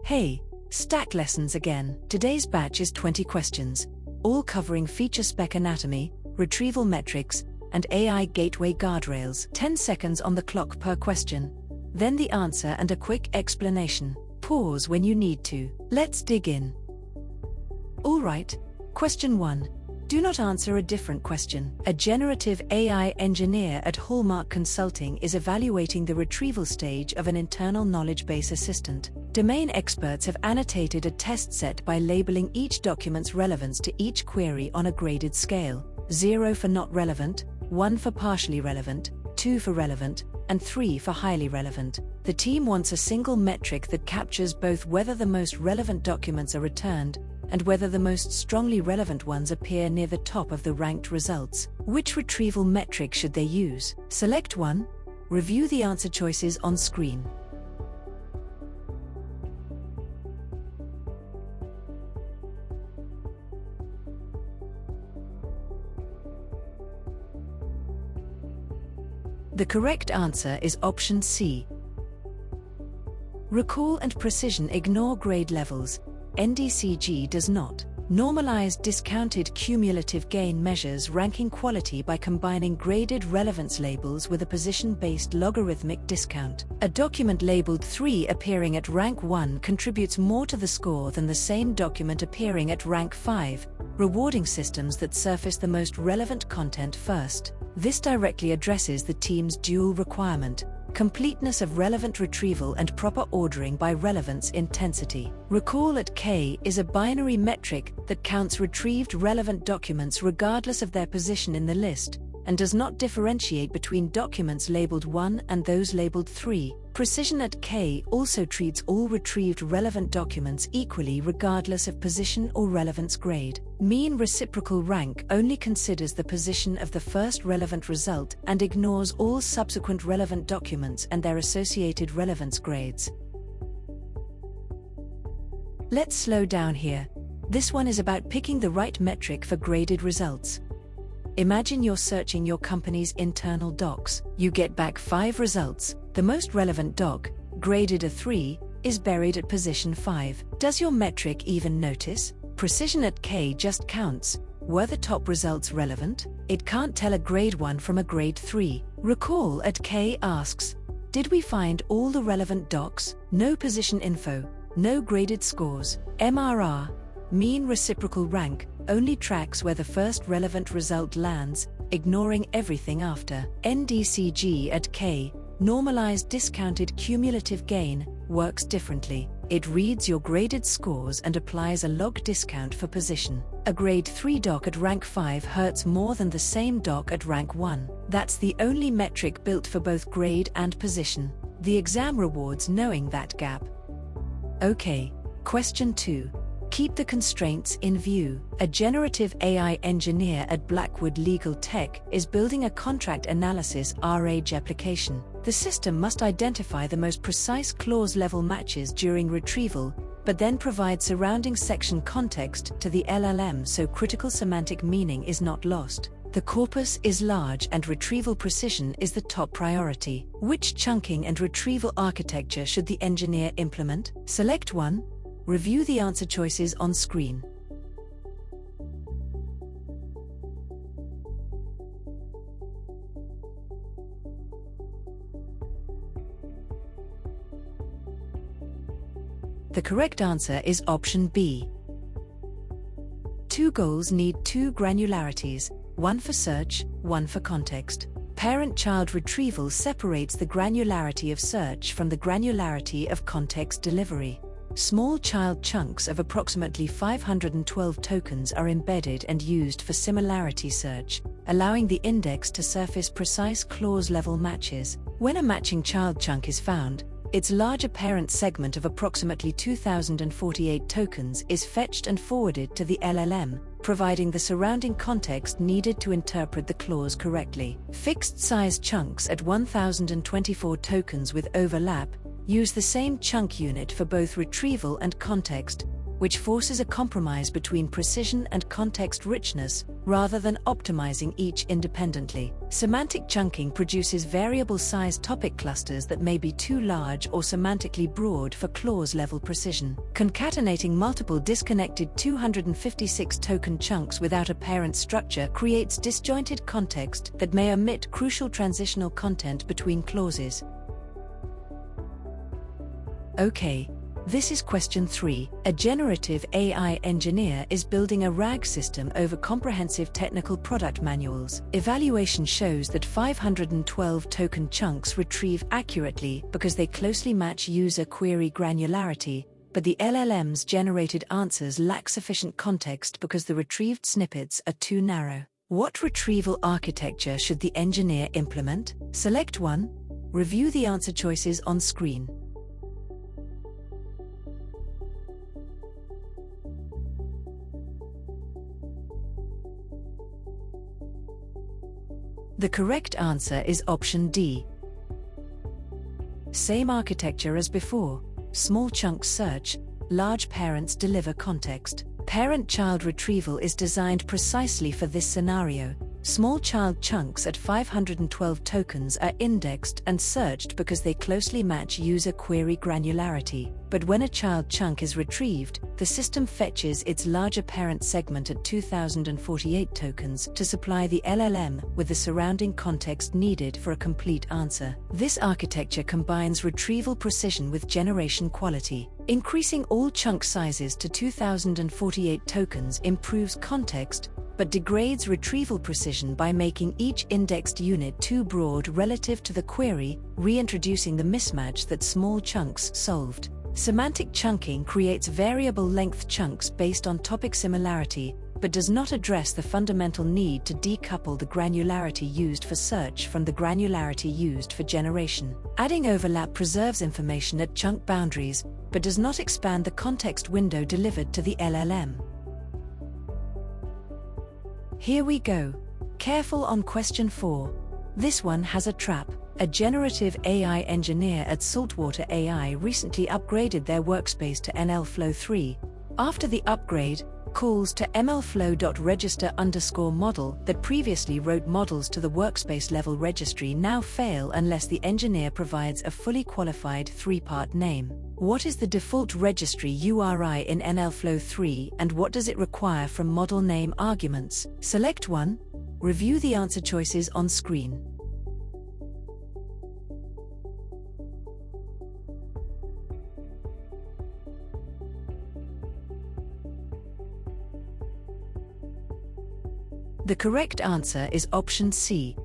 Hey, Stack Lessons again. Today's batch is 20 questions, all covering FeatureSpec anatomy, retrieval metrics, and AI gateway guardrails. 10 seconds on the clock per question, then the answer and a quick explanation. Pause when you need to. Let's dig in. Alright, question 1. Do not answer a different question. A generative AI engineer at Hallmark Consulting is evaluating the retrieval stage of an internal knowledge base assistant. Domain experts have annotated a test set by labeling each document's relevance to each query on a graded scale: 0 for not relevant, 1 for partially relevant, 2 for relevant, and 3 for highly relevant. The team wants a single metric that captures both whether the most relevant documents are returned and whether the most strongly relevant ones appear near the top of the ranked results. Which retrieval metric should they use? Select one. Review the answer choices on screen. The correct answer is option C. Recall and precision ignore grade levels. NDCG does not. Normalized discounted cumulative gain measures ranking quality by combining graded relevance labels with a position-based logarithmic discount. A document labeled 3 appearing at rank 1 contributes more to the score than the same document appearing at rank 5, rewarding systems that surface the most relevant content first. This directly addresses the team's dual requirement: completeness of relevant retrieval and proper ordering by relevance intensity. Recall at K is a binary metric that counts retrieved relevant documents regardless of their position in the list, and does not differentiate between documents labeled 1 and those labeled 3. Precision at K also treats all retrieved relevant documents equally regardless of position or relevance grade. Mean reciprocal rank only considers the position of the first relevant result and ignores all subsequent relevant documents and their associated relevance grades. Let's slow down here. This one is about picking the right metric for graded results. Imagine you're searching your company's internal docs. You get back 5 results. The most relevant doc, graded a 3, is buried at position 5. Does your metric even notice? Precision at K just counts: were the top results relevant? It can't tell a grade 1 from a grade 3. Recall at K asks, did we find all the relevant docs? No position info, no graded scores. MRR, mean reciprocal rank, only tracks where the first relevant result lands, ignoring everything after. NDCG at K, normalized discounted cumulative gain, works differently. It reads your graded scores and applies a log discount for position. A grade 3 doc at rank 5 hurts more than the same doc at rank 1. That's the only metric built for both grade and position. The exam rewards knowing that gap. Okay, question 2. Keep the constraints in view. A generative AI engineer at Blackwood Legal Tech is building a contract analysis RAG application. The system must identify the most precise clause-level matches during retrieval, but then provide surrounding section context to the LLM so critical semantic meaning is not lost. The corpus is large and retrieval precision is the top priority. Which chunking and retrieval architecture should the engineer implement? Select one. Review the answer choices on screen. The correct answer is option B. 2 goals need 2 granularities, one for search, one for context. Parent-child retrieval separates the granularity of search from the granularity of context delivery. Small child chunks of approximately 512 tokens are embedded and used for similarity search, allowing the index to surface precise clause-level matches. When a matching child chunk is found, its larger parent segment of approximately 2048 tokens is fetched and forwarded to the LLM, providing the surrounding context needed to interpret the clause correctly. Fixed-size chunks at 1024 tokens with overlap use the same chunk unit for both retrieval and context, which forces a compromise between precision and context richness, rather than optimizing each independently. Semantic chunking produces variable-sized topic clusters that may be too large or semantically broad for clause-level precision. Concatenating multiple disconnected 256-token chunks without a parent structure creates disjointed context that may omit crucial transitional content between clauses. Okay. This is question 3. A generative AI engineer is building a RAG system over comprehensive technical product manuals. Evaluation shows that 512 token chunks retrieve accurately because they closely match user query granularity, but the LLM's generated answers lack sufficient context because the retrieved snippets are too narrow. What retrieval architecture should the engineer implement? Select one. Review the answer choices on screen. The correct answer is option D. Same architecture as before. Small chunk search, large parents deliver context. Parent-child retrieval is designed precisely for this scenario. Small child chunks at 512 tokens are indexed and searched because they closely match user query granularity. But when a child chunk is retrieved, the system fetches its larger parent segment at 2048 tokens to supply the LLM with the surrounding context needed for a complete answer. This architecture combines retrieval precision with generation quality. Increasing all chunk sizes to 2048 tokens improves context, but degrades retrieval precision by making each indexed unit too broad relative to the query, reintroducing the mismatch that small chunks solved. Semantic chunking creates variable length chunks based on topic similarity, but does not address the fundamental need to decouple the granularity used for search from the granularity used for generation. Adding overlap preserves information at chunk boundaries, but does not expand the context window delivered to the LLM. Here we go. Careful on question 4. This one has a trap. A generative AI engineer at Saltwater AI recently upgraded their workspace to MLflow 3. After the upgrade, calls to MLflow.register_model that previously wrote models to the workspace level registry now fail unless the engineer provides a fully qualified three-part name. What is the default registry URI in MLflow 3 and what does it require from model name arguments? Select one. Review the answer choices on screen. The correct answer is option C.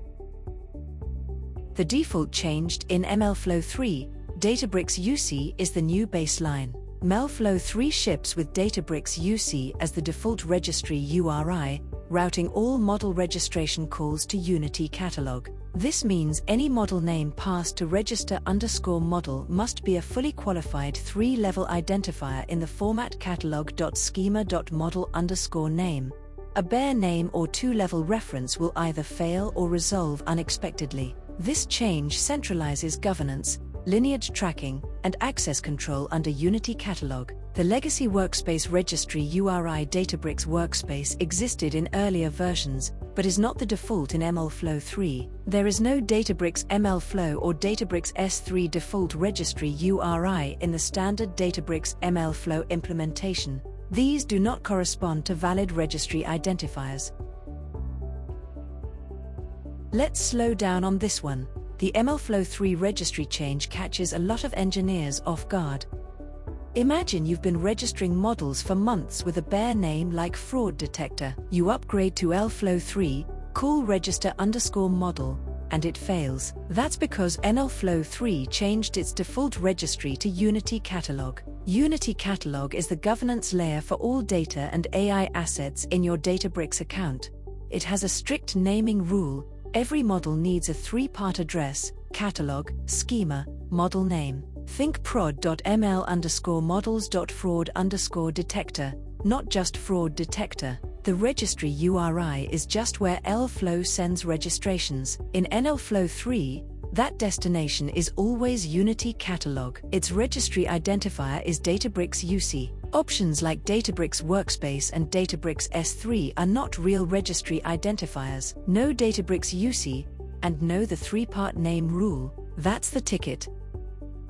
The default changed in MLflow 3. Databricks UC is the new baseline. MLflow 3 ships with Databricks UC as the default registry URI, routing all model registration calls to Unity Catalog. This means any model name passed to register_model must be a fully qualified three-level identifier in the format catalog.schema.model_name. A bare name or two-level reference will either fail or resolve unexpectedly. This change centralizes governance, lineage tracking, and access control under Unity Catalog. The legacy workspace registry URI Databricks Workspace existed in earlier versions, but is not the default in MLflow 3. There is no Databricks MLflow or Databricks S3 default registry URI in the standard Databricks MLflow implementation. These do not correspond to valid registry identifiers. Let's slow down on this one. The MLflow 3 registry change catches a lot of engineers off guard. Imagine you've been registering models for months with a bare name like fraud detector. You upgrade to MLflow 3, call register_model, and it fails. That's because MLflow 3 changed its default registry to Unity Catalog. Unity Catalog is the governance layer for all data and AI assets in your Databricks account. It has a strict naming rule. Every model needs a three-part address: catalog, schema, model name. Think prod.ml_models.fraud_detector, not just fraud detector. The registry URI is just where MLflow sends registrations. In MLflow 3, that destination is always Unity Catalog. Its registry identifier is Databricks UC. Options like Databricks Workspace and Databricks S3 are not real registry identifiers. Know Databricks UC, and know the three-part name rule. That's the ticket.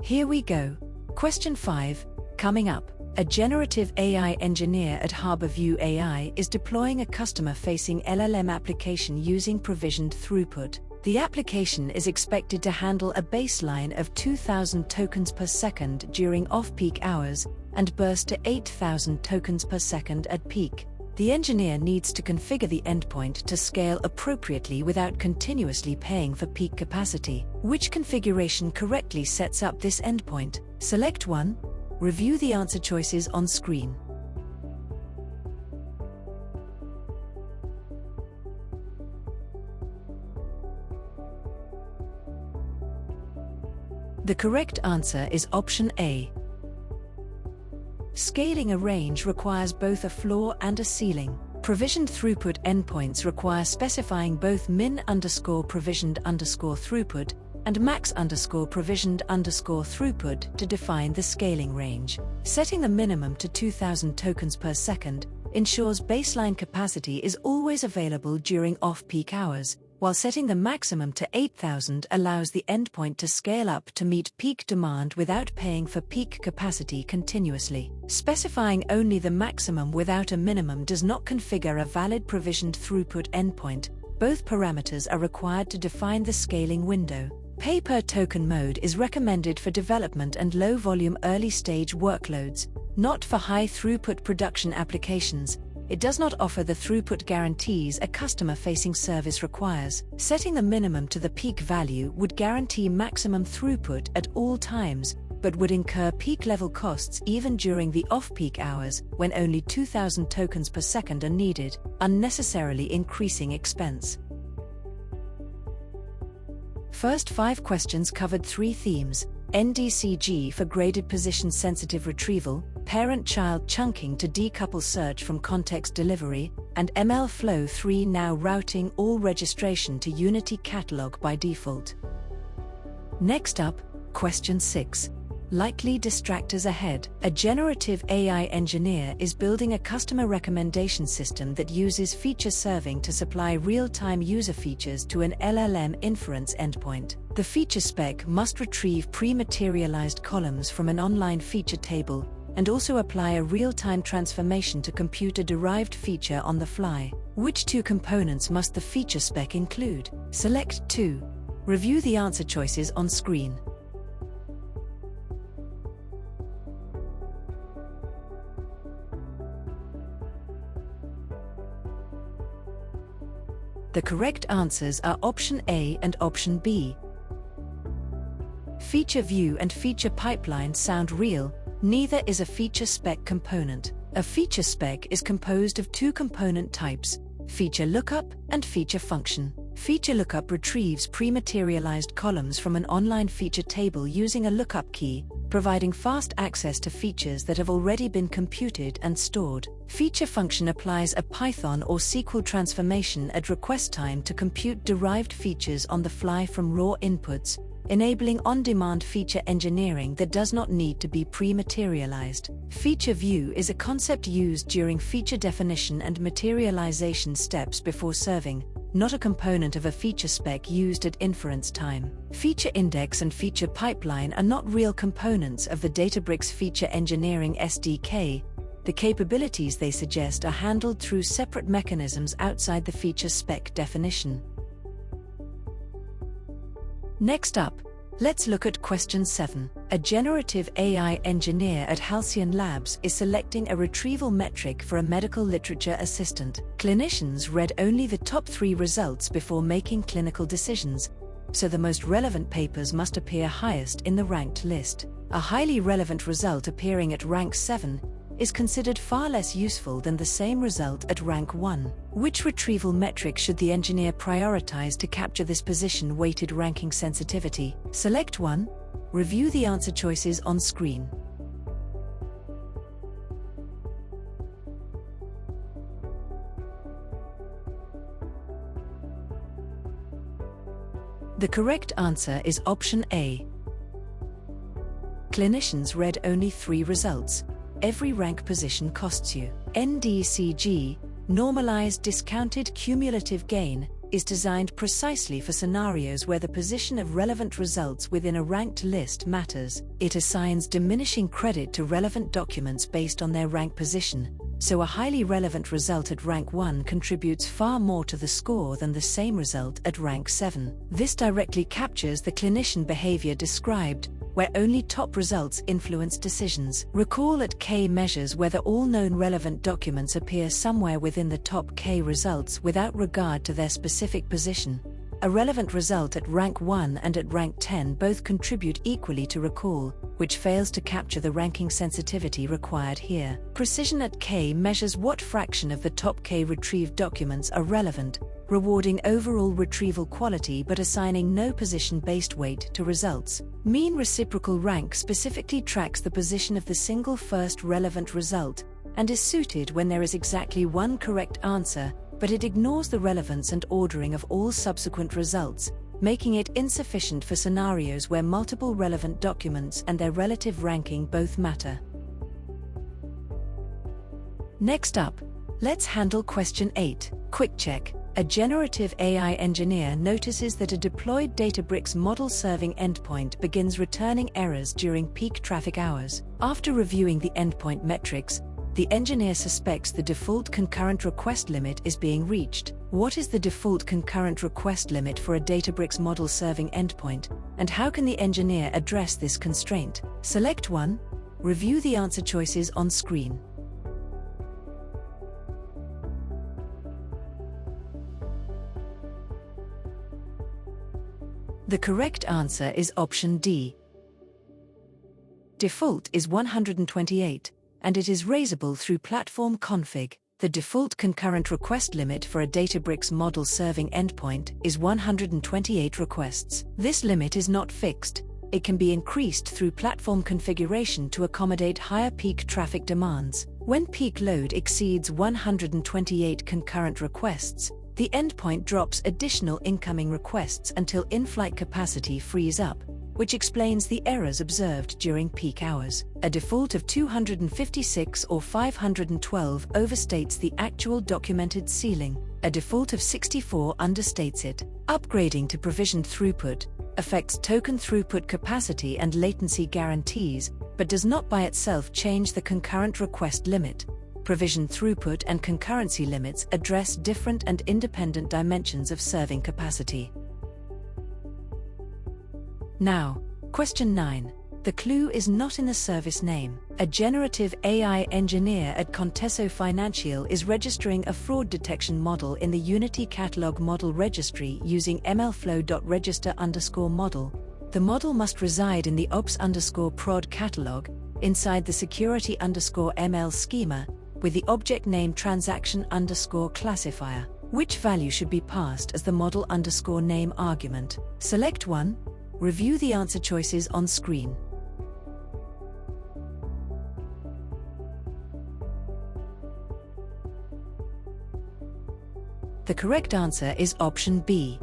Here we go. Question 5, coming up. A generative AI engineer at HarborView AI is deploying a customer-facing LLM application using provisioned throughput. The application is expected to handle a baseline of 2,000 tokens per second during off-peak hours and burst to 8,000 tokens per second at peak. The engineer needs to configure the endpoint to scale appropriately without continuously paying for peak capacity. Which configuration correctly sets up this endpoint? Select one. Review the answer choices on screen. The correct answer is option A. Scaling a range requires both a floor and a ceiling. Provisioned throughput endpoints require specifying both min_provisioned_ throughput and max_provisioned_ throughput to define the scaling range. Setting the minimum to 2,000 tokens per second ensures baseline capacity is always available during off-peak hours, while setting the maximum to 8,000 allows the endpoint to scale up to meet peak demand without paying for peak capacity continuously. Specifying only the maximum without a minimum does not configure a valid provisioned throughput endpoint. Both parameters are required to define the scaling window. Pay-per-token mode is recommended for development and low-volume early-stage workloads, not for high-throughput production applications. It does not offer the throughput guarantees a customer-facing service requires. Setting the minimum to the peak value would guarantee maximum throughput at all times, but would incur peak-level costs even during the off-peak hours when only 2,000 tokens per second are needed, unnecessarily increasing expense. First 5 questions covered 3 themes: NDCG for graded position-sensitive retrieval, parent-child chunking to decouple search from context delivery, and MLflow 3 now routing all registration to Unity Catalog by default. Next up, question 6. Likely distractors ahead. A generative AI engineer is building a customer recommendation system that uses feature serving to supply real-time user features to an LLM inference endpoint. The FeatureSpec must retrieve pre-materialized columns from an online feature table and also apply a real-time transformation to compute a derived feature on the fly. Which 2 components must the FeatureSpec include? Select 2. Review the answer choices on screen. The correct answers are option A and option B. Feature view and feature pipeline sound real, neither is a feature spec component. A feature spec is composed of 2 component types, feature lookup and feature function. Feature lookup retrieves pre-materialized columns from an online feature table using a lookup key, providing fast access to features that have already been computed and stored. Feature function applies a Python or SQL transformation at request time to compute derived features on the fly from raw inputs, enabling on-demand feature engineering that does not need to be pre-materialized. Feature view is a concept used during feature definition and materialization steps before serving, not a component of a feature spec used at inference time. Feature index and feature pipeline are not real components of the Databricks Feature Engineering SDK. The capabilities they suggest are handled through separate mechanisms outside the feature spec definition. Next up, let's look at question 7. A generative AI engineer at Halcyon Labs is selecting a retrieval metric for a medical literature assistant. Clinicians read only the top 3 results before making clinical decisions, so the most relevant papers must appear highest in the ranked list. A highly relevant result appearing at rank 7 is considered far less useful than the same result at rank 1. Which retrieval metric should the engineer prioritize to capture this position-weighted ranking sensitivity? Select 1. Review the answer choices on screen. The correct answer is option A. Clinicians read only 3 results. every rank position costs you. NDCG, Normalized Discounted Cumulative Gain, is designed precisely for scenarios where the position of relevant results within a ranked list matters. It assigns diminishing credit to relevant documents based on their rank position, so a highly relevant result at rank 1 contributes far more to the score than the same result at rank 7. This directly captures the clinician behavior described, where only top results influence decisions. Recall at K measures whether all known relevant documents appear somewhere within the top K results without regard to their specific position. A relevant result at rank 1 and at rank 10 both contribute equally to recall, which fails to capture the ranking sensitivity required here. Precision at K measures what fraction of the top K retrieved documents are relevant, rewarding overall retrieval quality but assigning no position-based weight to results. Mean reciprocal rank specifically tracks the position of the single first relevant result, and is suited when there is exactly one correct answer, but it ignores the relevance and ordering of all subsequent results, making it insufficient for scenarios where multiple relevant documents and their relative ranking both matter. Next up, let's handle question 8. Quick check. A generative AI engineer notices that a deployed Databricks Model Serving endpoint begins returning errors during peak traffic hours. After reviewing the endpoint metrics, the engineer suspects the default concurrent request limit is being reached. What is the default concurrent request limit for a Databricks Model Serving endpoint, and how can the engineer address this constraint? Select 1. Review the answer choices on screen. The correct answer is option D. Default is 128, and it is raisable through platform config. The default concurrent request limit for a Databricks Model Serving endpoint is 128 requests. This limit is not fixed. It can be increased through platform configuration to accommodate higher peak traffic demands. When peak load exceeds 128 concurrent requests, the endpoint drops additional incoming requests until in-flight capacity frees up, which explains the errors observed during peak hours. A default of 256 or 512 overstates the actual documented ceiling. A default of 64 understates it. Upgrading to provisioned throughput affects token throughput capacity and latency guarantees, but does not by itself change the concurrent request limit. Provision throughput and concurrency limits address different and independent dimensions of serving capacity. Now, question 9. The clue is not in the service name. A generative AI engineer at Conteso Financial is registering a fraud detection model in the Unity Catalog Model Registry using MLflow.register_model. The model must reside in the ops_prod catalog, inside the security_ML schema, with the object name transaction_classifier, which value should be passed as the model_name argument. Select 1. Review the answer choices on screen. The correct answer is option B.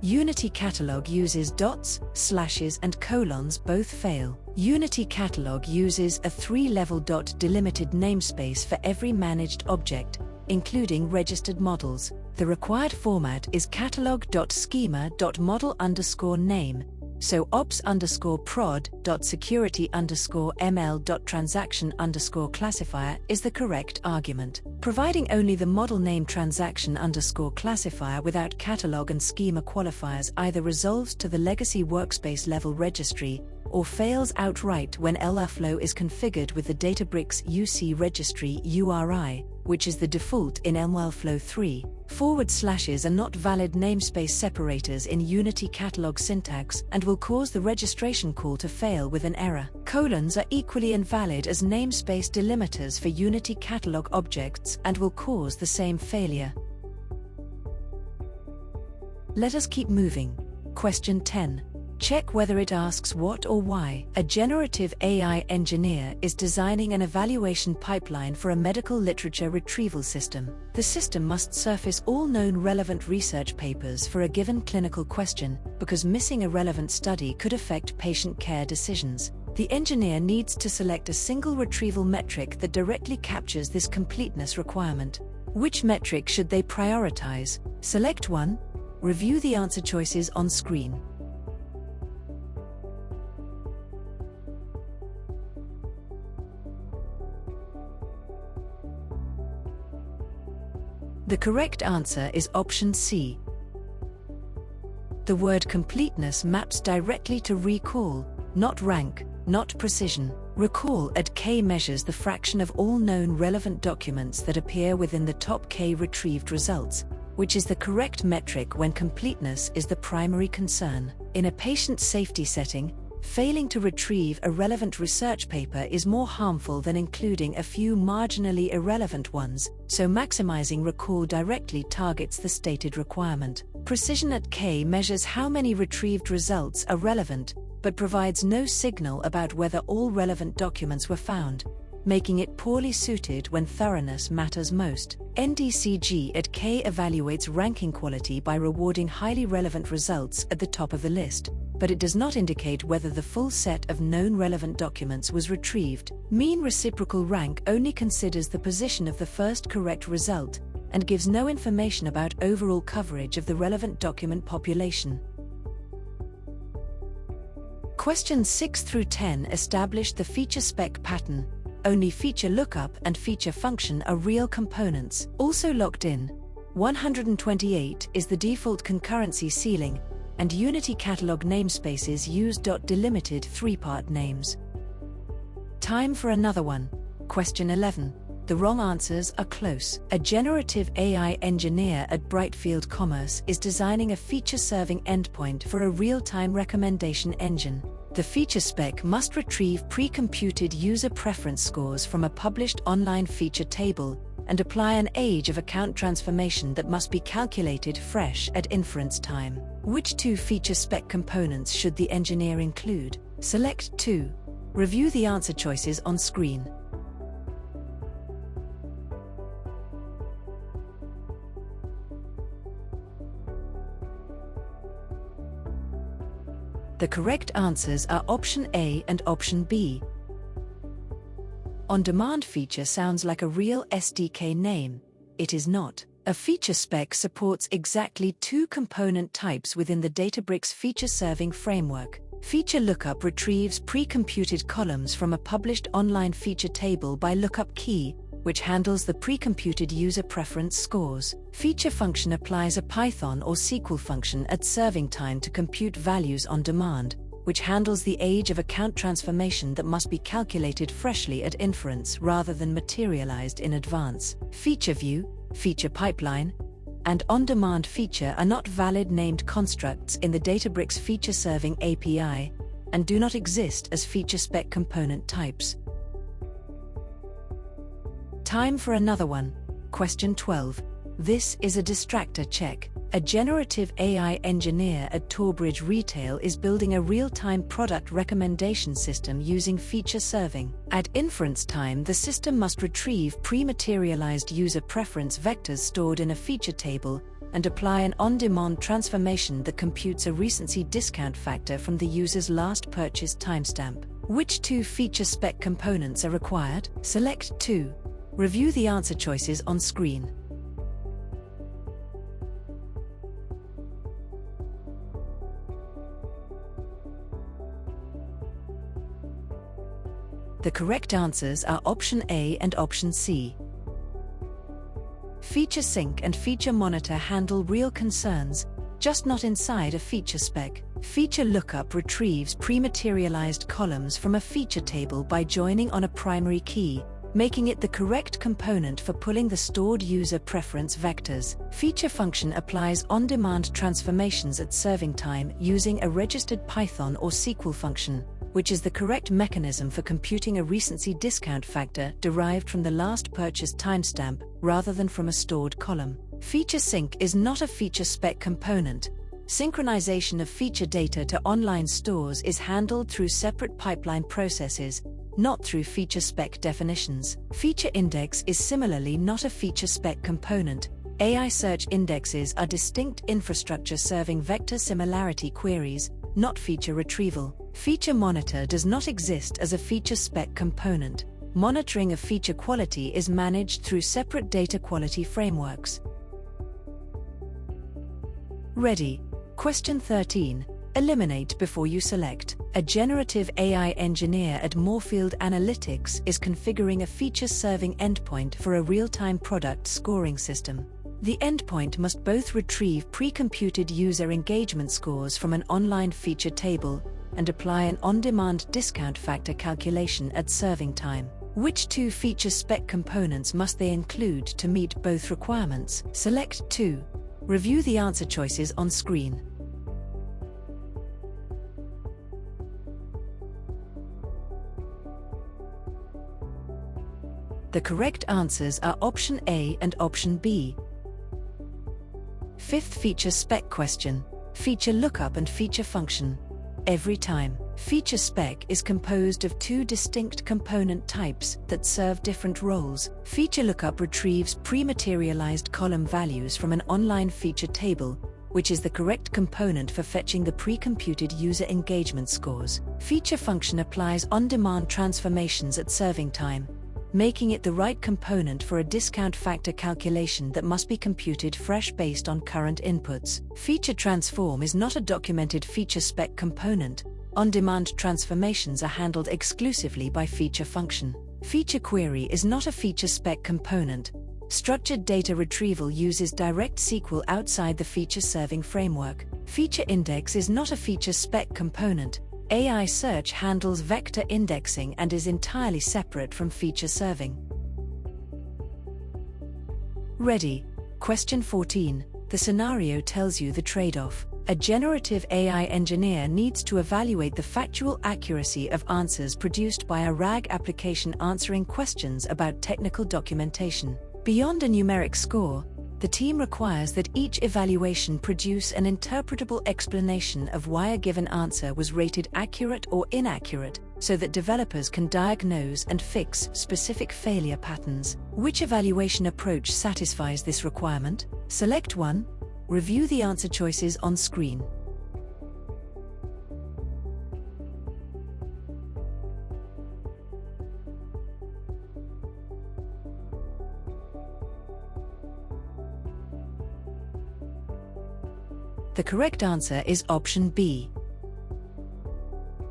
Unity Catalog uses dots, slashes and colons both fail. Unity Catalog uses a 3-level dot delimited namespace for every managed object, including registered models. The required format is catalog.schema.model_name, so ops_prod.security_ml.transaction_classifier is the correct argument. Providing only the model name transaction_classifier without catalog and schema qualifiers either resolves to the legacy workspace level registry or fails outright when MLflow is configured with the Databricks UC registry URI, which is the default in MLflow 3. Forward slashes are not valid namespace separators in Unity Catalog syntax and will cause the registration call to fail with an error. Colons are equally invalid as namespace delimiters for Unity Catalog objects and will cause the same failure. Let us keep moving. Question 10. Check whether it asks what or why. A generative AI engineer is designing an evaluation pipeline for a medical literature retrieval system. The system must surface all known relevant research papers for a given clinical question, because missing a relevant study could affect patient care decisions. The engineer needs to select a single retrieval metric that directly captures this completeness requirement. Which metric should they prioritize? Select one. Review the answer choices on screen. The correct answer is option C. The word completeness maps directly to recall, not rank, not precision. Recall at K measures the fraction of all known relevant documents that appear within the top K retrieved results, which is the correct metric when completeness is the primary concern. In a patient safety setting, failing to retrieve a relevant research paper is more harmful than including a few marginally irrelevant ones, so maximizing recall directly targets the stated requirement. Precision at K measures how many retrieved results are relevant, but provides no signal about whether all relevant documents were found, making it poorly suited when thoroughness matters most. NDCG at K evaluates ranking quality by rewarding highly relevant results at the top of the list, but it does not indicate whether the full set of known relevant documents was retrieved. Mean reciprocal rank only considers the position of the first correct result, and gives no information about overall coverage of the relevant document population. Questions 6 through 10 establish the FeatureSpec pattern. Only feature lookup and feature function are real components, also locked in. 128 is the default concurrency ceiling, and Unity Catalog namespaces use delimited three-part names. Time for another one. Question 11. The wrong answers are close. A generative AI engineer at Brightfield Commerce is designing a feature-serving endpoint for a real-time recommendation engine. The FeatureSpec must retrieve pre-computed user preference scores from a published online feature table and apply an age of account transformation that must be calculated fresh at inference time. Which two FeatureSpec components should the engineer include? Select 2. Review the answer choices on screen. The correct answers are option A and option B. On-demand feature sounds like a real SDK name. It is not. A FeatureSpec supports exactly two component types within the Databricks Feature Serving framework. Feature lookup retrieves pre-computed columns from a published online feature table by lookup key, which handles the pre-computed user preference scores. Feature function applies a Python or SQL function at serving time to compute values on demand, which handles the age of account transformation that must be calculated freshly at inference rather than materialized in advance. Feature view, feature pipeline, and on-demand feature are not valid named constructs in the Databricks Feature Serving API, and do not exist as FeatureSpec component types. Time for another one. Question 12. This is a distractor check. A generative AI engineer at Torbridge Retail is building a real-time product recommendation system using feature serving. At inference time, the system must retrieve pre-materialized user preference vectors stored in a feature table and apply an on-demand transformation that computes a recency discount factor from the user's last purchase timestamp. Which two FeatureSpec components are required? Select 2. Review the answer choices on screen. The correct answers are option A and option C. Feature Sync and Feature Monitor handle real concerns, just not inside a FeatureSpec. Feature Lookup retrieves pre-materialized columns from a feature table by joining on a primary key, making it the correct component for pulling the stored user preference vectors. Feature Function applies on-demand transformations at serving time using a registered Python or SQL function, which is the correct mechanism for computing a recency discount factor derived from the last purchase timestamp rather than from a stored column. Feature Sync is not a FeatureSpec component. Synchronization of feature data to online stores is handled through separate pipeline processes, not through FeatureSpec definitions. Feature Index is similarly not a FeatureSpec component. AI search indexes are distinct infrastructure serving vector similarity queries, not feature retrieval. Feature Monitor does not exist as a FeatureSpec component. Monitoring of feature quality is managed through separate data quality frameworks. Ready. Question 13. Eliminate before you select. A generative AI engineer at Moorfield Analytics is configuring a feature-serving endpoint for a real-time product scoring system. The endpoint must both retrieve pre-computed user engagement scores from an online feature table and apply an on-demand discount factor calculation at serving time. Which two FeatureSpec components must they include to meet both requirements? Select 2. Review the answer choices on screen. The correct answers are option A and option B. Fifth FeatureSpec question. Feature lookup and feature function. Every time. FeatureSpec is composed of two distinct component types that serve different roles. Feature lookup retrieves pre-materialized column values from an online feature table, which is the correct component for fetching the pre-computed user engagement scores. Feature function applies on-demand transformations at serving time, making it the right component for a discount factor calculation that must be computed fresh based on current inputs. Feature transform is not a documented FeatureSpec component. On-demand transformations are handled exclusively by feature function. Feature query is not a FeatureSpec component. Structured data retrieval uses direct SQL outside the feature serving framework. Feature index is not a FeatureSpec component. AI search handles vector indexing and is entirely separate from feature serving. Ready. Question 14. The scenario tells you the trade-off. A generative AI engineer needs to evaluate the factual accuracy of answers produced by a RAG application answering questions about technical documentation. Beyond a numeric score, the team requires that each evaluation produce an interpretable explanation of why a given answer was rated accurate or inaccurate, so that developers can diagnose and fix specific failure patterns. Which evaluation approach satisfies this requirement? Select 1. Review the answer choices on screen. The correct answer is option B.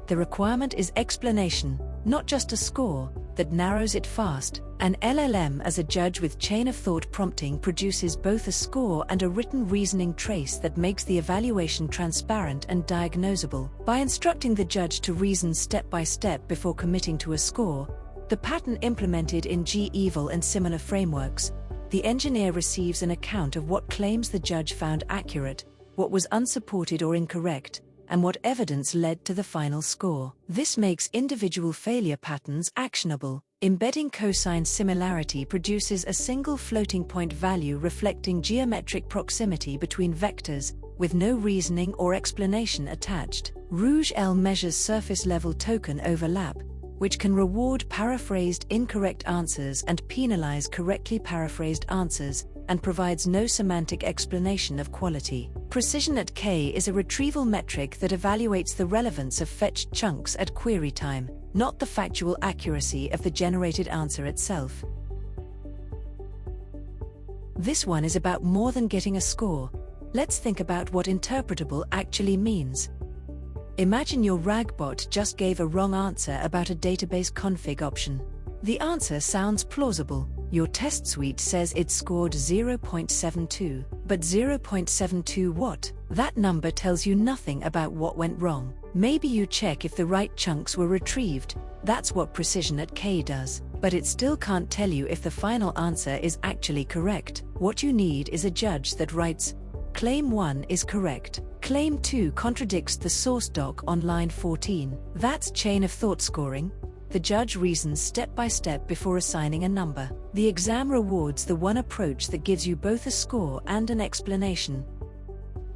The requirement is explanation, not just a score, that narrows it fast. An LLM as a judge with chain-of-thought prompting produces both a score and a written reasoning trace that makes the evaluation transparent and diagnosable. By instructing the judge to reason step by step before committing to a score, the pattern implemented in GEVAL and similar frameworks, the engineer receives an account of what claims the judge found accurate, what was unsupported or incorrect, and what evidence led to the final score. This makes individual failure patterns actionable. Embedding cosine similarity produces a single floating point value reflecting geometric proximity between vectors, with no reasoning or explanation attached. Rouge-L measures surface-level token overlap, which can reward paraphrased incorrect answers and penalize correctly paraphrased answers, and provides no semantic explanation of quality. Precision at K is a retrieval metric that evaluates the relevance of fetched chunks at query time, not the factual accuracy of the generated answer itself. This one is about more than getting a score. Let's think about what interpretable actually means. Imagine your RAG bot just gave a wrong answer about a database config option. The answer sounds plausible. Your test suite says it scored 0.72, but 0.72 what? That number tells you nothing about what went wrong. Maybe you check if the right chunks were retrieved. That's what precision at K does. But it still can't tell you if the final answer is actually correct. What you need is a judge that writes, Claim 1 is correct. Claim 2 contradicts the source doc on line 14. That's chain of thought scoring. The judge reasons step by step before assigning a number. The exam rewards the one approach that gives you both a score and an explanation.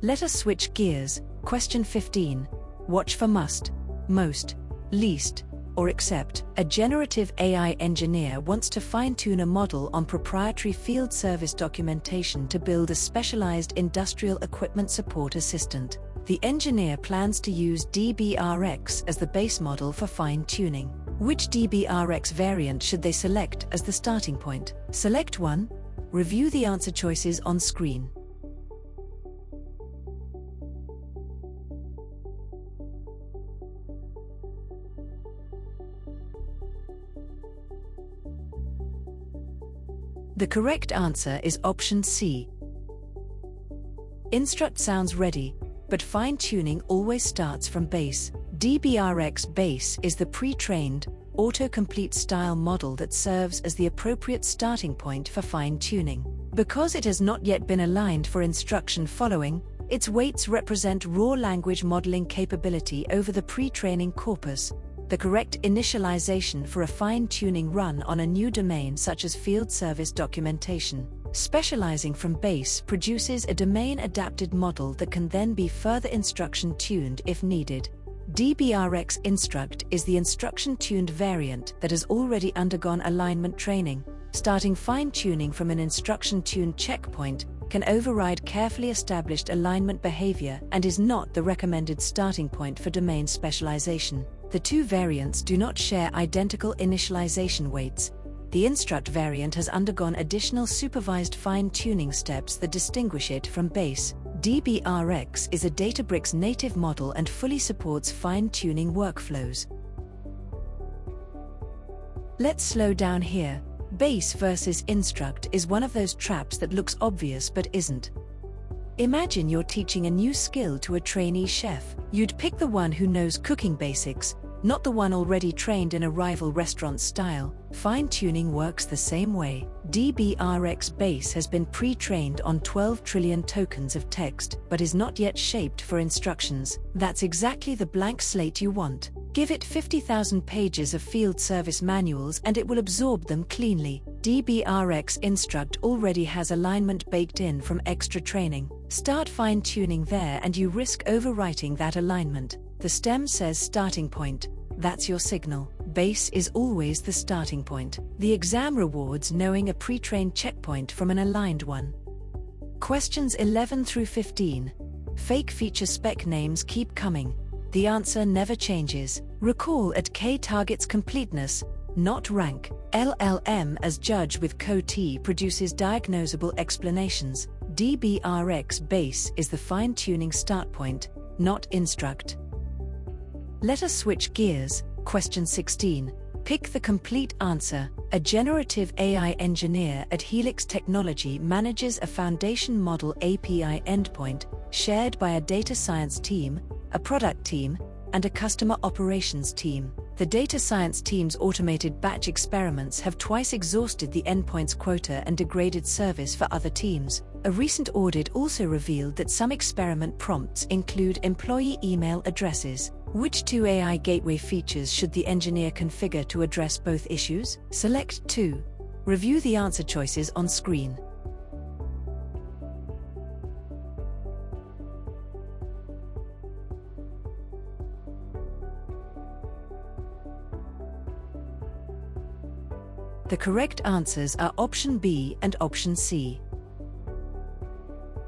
Let us switch gears. Question 15. Watch for must, most, least, or except. A generative AI engineer wants to fine-tune a model on proprietary field service documentation to build a specialized industrial equipment support assistant. The engineer plans to use DBRX as the base model for fine-tuning. Which DBRX variant should they select as the starting point? Select one. Review the answer choices on screen. The correct answer is option C. Instruct sounds ready, but fine-tuning always starts from base. DBRX base is the pre-trained, autocomplete style model that serves as the appropriate starting point for fine-tuning. Because it has not yet been aligned for instruction following, its weights represent raw language modeling capability over the pre-training corpus, the correct initialization for a fine-tuning run on a new domain such as field service documentation. Specializing from base produces a domain-adapted model that can then be further instruction-tuned if needed. DBRX Instruct is the instruction-tuned variant that has already undergone alignment training. Starting fine-tuning from an instruction-tuned checkpoint can override carefully established alignment behavior and is not the recommended starting point for domain specialization. The two variants do not share identical initialization weights. The Instruct variant has undergone additional supervised fine-tuning steps that distinguish it from base. DBRX is a Databricks native model and fully supports fine-tuning workflows. Let's slow down here. Base versus Instruct is one of those traps that looks obvious but isn't. Imagine you're teaching a new skill to a trainee chef. You'd pick the one who knows cooking basics, not the one already trained in a rival restaurant style. Fine-tuning works the same way. DBRX base has been pre-trained on 12 trillion tokens of text, but is not yet shaped for instructions. That's exactly the blank slate you want. Give it 50,000 pages of field service manuals and it will absorb them cleanly. DBRX Instruct already has alignment baked in from extra training. Start fine-tuning there and you risk overwriting that alignment. The stem says starting point. That's your signal. Base is always the starting point. The exam rewards knowing a pre-trained checkpoint from an aligned one. Questions 11 through 15. Fake FeatureSpec names keep coming. The answer never changes. Recall at K targets completeness, not rank. LLM as judge with Co-T produces diagnosable explanations. DBRX base is the fine-tuning start point, not Instruct. Let us switch gears. Question 16. Pick the complete answer. A generative AI engineer at Helix Technology manages a foundation model API endpoint shared by a data science team, a product team, and a customer operations team. The data science team's automated batch experiments have twice exhausted the endpoint's quota and degraded service for other teams. A recent audit also revealed that some experiment prompts include employee email addresses. Which two AI gateway features should the engineer configure to address both issues? Select 2. Review the answer choices on screen. The correct answers are option B and option C.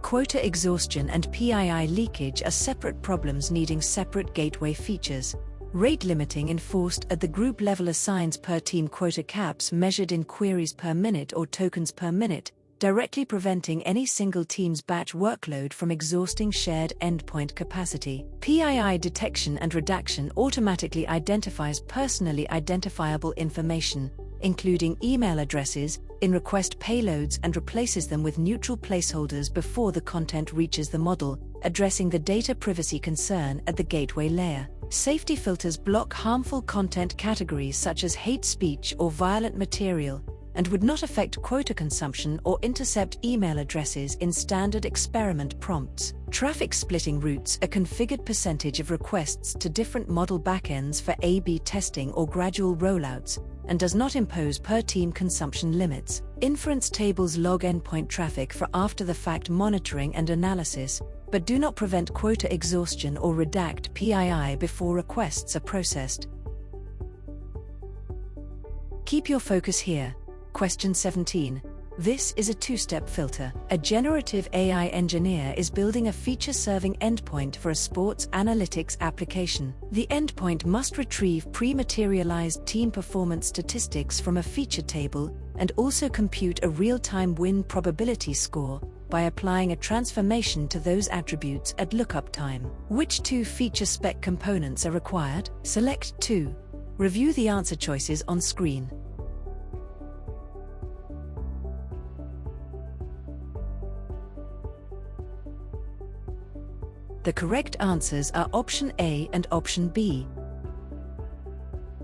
Quota exhaustion and PII leakage are separate problems needing separate gateway features. Rate limiting enforced at the group level assigns per team quota caps measured in queries per minute or tokens per minute, directly preventing any single team's batch workload from exhausting shared endpoint capacity. PII detection and redaction automatically identifies personally identifiable information, including email addresses, in request payloads and replaces them with neutral placeholders before the content reaches the model, addressing the data privacy concern at the gateway layer. Safety filters block harmful content categories such as hate speech or violent material, and would not affect quota consumption or intercept email addresses in standard experiment prompts. Traffic splitting routes a configured percentage of requests to different model backends for A/B testing or gradual rollouts, and does not impose per-team consumption limits. Inference tables log endpoint traffic for after-the-fact monitoring and analysis, but do not prevent quota exhaustion or redact PII before requests are processed. Keep your focus here. Question 17. This is a two-step filter. A generative AI engineer is building a feature-serving endpoint for a sports analytics application. The endpoint must retrieve pre-materialized team performance statistics from a feature table and also compute a real-time win probability score by applying a transformation to those attributes at lookup time. Which two FeatureSpec components are required? Select 2. Review the answer choices on screen. The correct answers are option A and option B.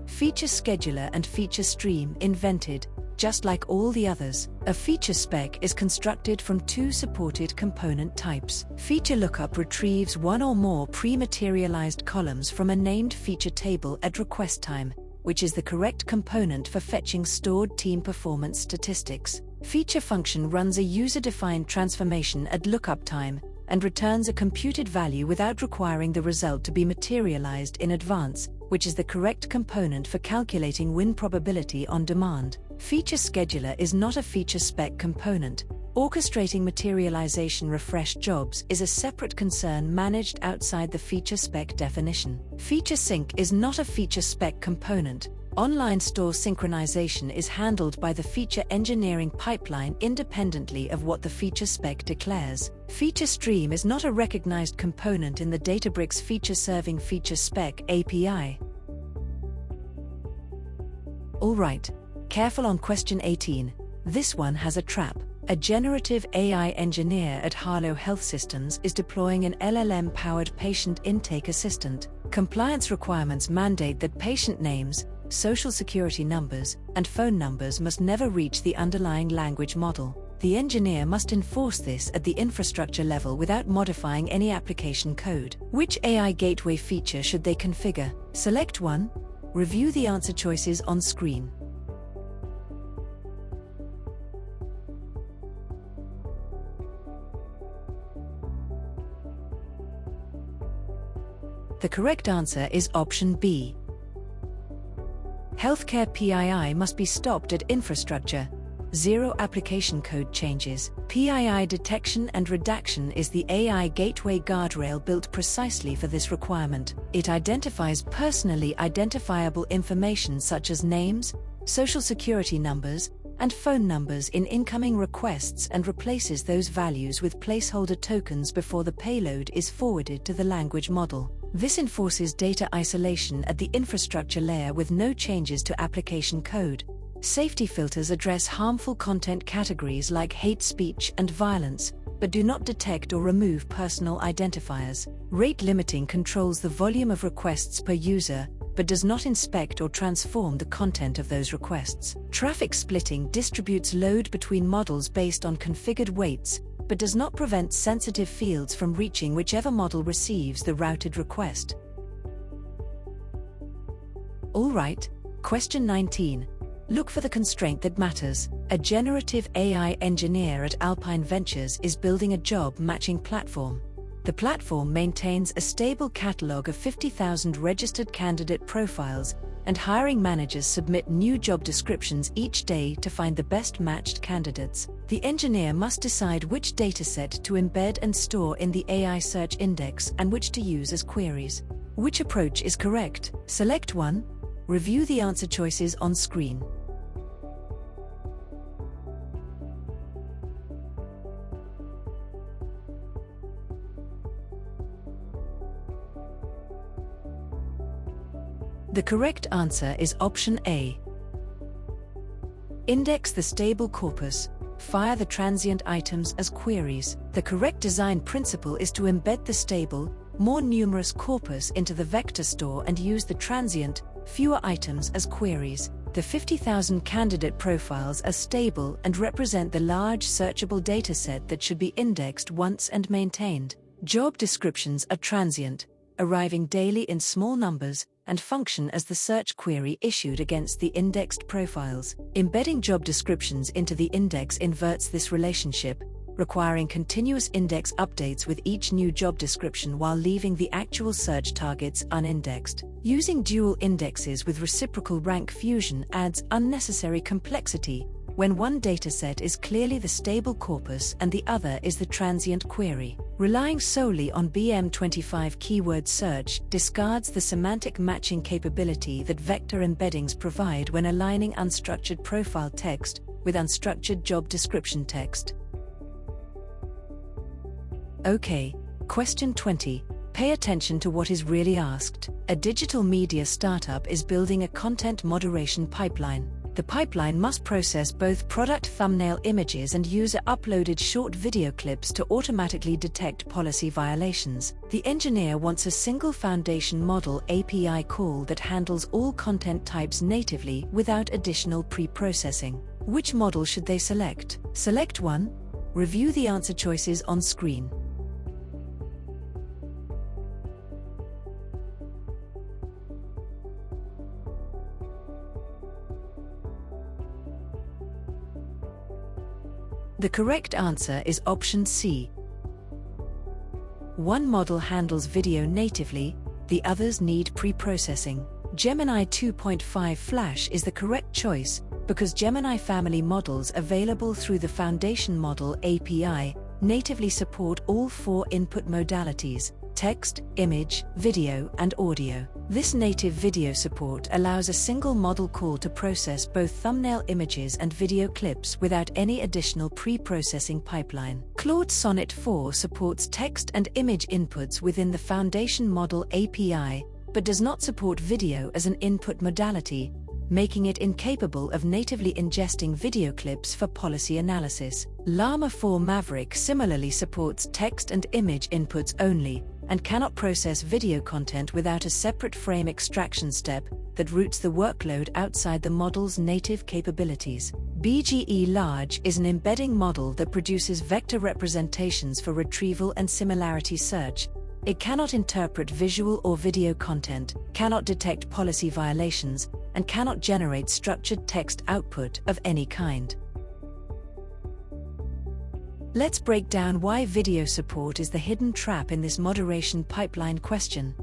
Feature Scheduler and Feature Stream invented, just like all the others. A FeatureSpec is constructed from two supported component types. Feature Lookup retrieves one or more pre-materialized columns from a named feature table at request time, which is the correct component for fetching stored team performance statistics. Feature Function runs a user-defined transformation at lookup time and returns a computed value without requiring the result to be materialized in advance, which is the correct component for calculating win probability on demand. Feature Scheduler is not a FeatureSpec component. Orchestrating materialization refresh jobs is a separate concern managed outside the FeatureSpec definition. Feature Sync is not a FeatureSpec component. Online store synchronization is handled by the feature engineering pipeline independently of what the FeatureSpec declares. Feature Stream is not a recognized component in the Databricks Feature Serving FeatureSpec API. Alright, careful on question 18. This one has a trap. A generative AI engineer at Harlow Health Systems is deploying an LLM-powered patient intake assistant. Compliance requirements mandate that patient names, social security numbers, and phone numbers must never reach the underlying language model. The engineer must enforce this at the infrastructure level without modifying any application code. Which AI gateway feature should they configure? Select 1. Review the answer choices on screen. The correct answer is option B. Healthcare PII must be stopped at infrastructure. 0 application code changes. PII detection and redaction is the AI gateway guardrail built precisely for this requirement. It identifies personally identifiable information such as names, social security numbers, and phone numbers in incoming requests and replaces those values with placeholder tokens before the payload is forwarded to the language model. This enforces data isolation at the infrastructure layer with no changes to application code. Safety filters address harmful content categories like hate speech and violence, but do not detect or remove personal identifiers. Rate limiting controls the volume of requests per user, but does not inspect or transform the content of those requests. Traffic splitting distributes load between models based on configured weights, but does not prevent sensitive fields from reaching whichever model receives the routed request. Alright, question 19. Look for the constraint that matters. A generative AI engineer at Alpine Ventures is building a job matching platform. The platform maintains a stable catalog of 50,000 registered candidate profiles, and hiring managers submit new job descriptions each day to find the best matched candidates. The engineer must decide which dataset to embed and store in the AI search index and which to use as queries. Which approach is correct? Select 1. Review the answer choices on screen. The correct answer is option A. Index the stable corpus. Fire the transient items as queries. The correct design principle is to embed the stable, more numerous corpus into the vector store and use the transient, fewer items as queries. The 50,000 candidate profiles are stable and represent the large searchable dataset that should be indexed once and maintained. Job descriptions are transient, arriving daily in small numbers, and function as the search query issued against the indexed profiles. Embedding job descriptions into the index inverts this relationship, requiring continuous index updates with each new job description while leaving the actual search targets unindexed. Using dual indexes with reciprocal rank fusion adds unnecessary complexity, when one dataset is clearly the stable corpus and the other is the transient query. Relying solely on BM25 keyword search discards the semantic matching capability that vector embeddings provide when aligning unstructured profile text with unstructured job description text. Okay, question 20. Pay attention to what is really asked. A digital media startup is building a content moderation pipeline. The pipeline must process both product thumbnail images and user-uploaded short video clips to automatically detect policy violations. The engineer wants a single foundation model API call that handles all content types natively without additional pre-processing. Which model should they select? Select one. Review the answer choices on screen. The correct answer is option C. One model handles video natively, the others need pre-processing. Gemini 2.5 Flash is the correct choice because Gemini family models available through the Foundation Model API natively support all 4 input modalities: text, image, video, and audio. This native video support allows a single model call to process both thumbnail images and video clips without any additional pre-processing pipeline. Claude Sonnet 4 supports text and image inputs within the Foundation Model API, but does not support video as an input modality, making it incapable of natively ingesting video clips for policy analysis. Llama 4 Maverick similarly supports text and image inputs only, and cannot process video content without a separate frame extraction step that routes the workload outside the model's native capabilities. BGE Large is an embedding model that produces vector representations for retrieval and similarity search. It cannot interpret visual or video content, cannot detect policy violations, and cannot generate structured text output of any kind. Let's break down why video support is the hidden trap in this moderation pipeline question.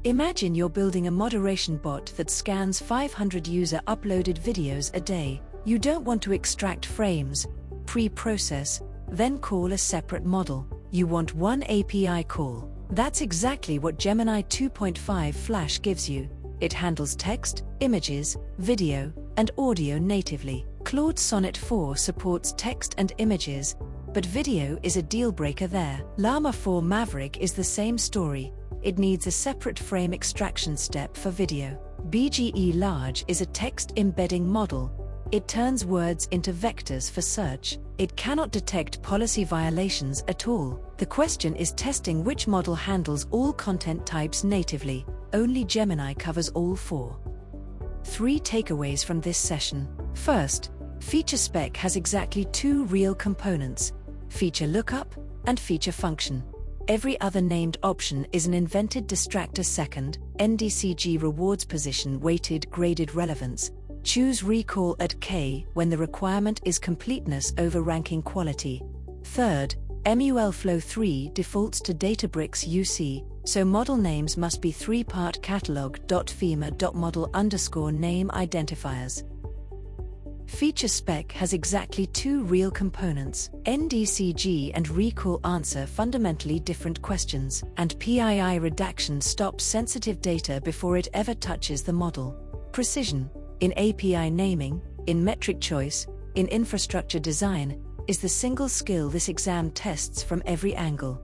Imagine you're building a moderation bot that scans 500 user-uploaded videos a day. You don't want to extract frames, pre-process, then call a separate model. You want one API call. That's exactly what Gemini 2.5 Flash gives you. It handles text, images, video, and audio natively. Claude Sonnet 4 supports text and images, but video is a deal-breaker there. Llama 4 Maverick is the same story. It needs a separate frame extraction step for video. BGE Large is a text embedding model. It turns words into vectors for search. It cannot detect policy violations at all. The question is testing which model handles all content types natively. Only Gemini covers all 4. 3 takeaways from this session. First, FeatureSpec has exactly 2 real components: feature lookup and feature function. Every other named option is an invented distractor. Second, NDCG rewards position weighted graded relevance. Choose recall at K when the requirement is completeness over ranking quality. Third, MLflow 3 defaults to Databricks UC, so model names must be 3-part catalog.fema.model_name identifiers. FeatureSpec has exactly 2 real components. NDCG and recall answer fundamentally different questions, and PII redaction stops sensitive data before it ever touches the model. Precision, in API naming, in metric choice, in infrastructure design, is the single skill this exam tests from every angle.